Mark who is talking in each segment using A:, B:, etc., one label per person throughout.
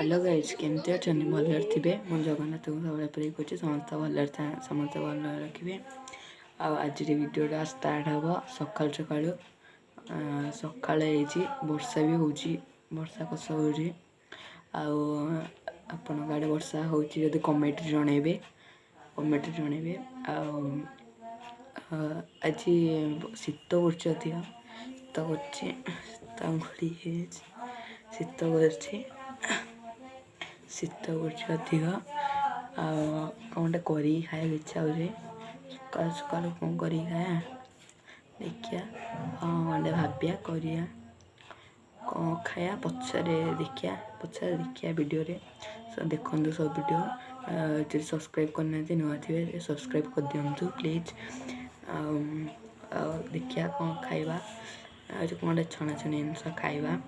A: Hello guys केमती अच्छा भलर थे मुझे जगन्नाथ को सब प्रे कर समस्त भलर समस्त भल रखिए। आज भिडियोटा स्टार्ट हम सका सका सका वर्षा भी हो वर्षा कस हो आड़े वर्षा हो कमेंट जनइबे आज शीत कर शीत कर शीत अधिक कौन खाया इच्छा हो सका सका कौन कर खाया देखिया हाँ गंडे भाविया करिया कौन खाया पचारे देखिया वीडियो रे देखो सब वीडियो सब्सक्राइब करना नुआ थे सब्सक्राइब कर दिंतु प्लीज। देखिया कौन खाଇବା कौन छणाछणी जिनस खाଇବା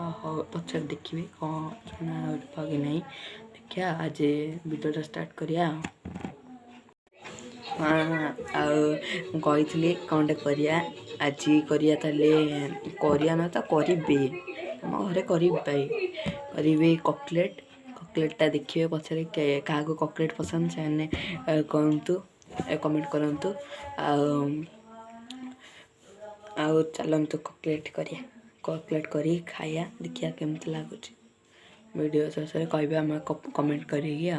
A: पचार देखिए कौन छुना कि नहीं देखिया आज वीडियोटा स्टार्ट करिया। कही कौन करिया आज करिया ना तो करेंगे आम घरे करेंगे ककलेटा देखिए पचारे क्या ककलेट पसंद से कहतु कमेंट करतु चलतु ककलेट करी खाया देखिया केमती लगुच वीडियो शेष कह कमेंट करी।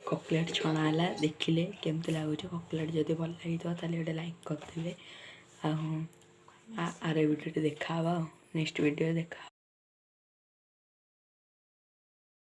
A: ककलेट छणा है देखिले केमती लगुच ककलेट जदि भल लगी गोटे लाइक करदे आर वीडियो देखा नेक्स्ट वीडियो देखा।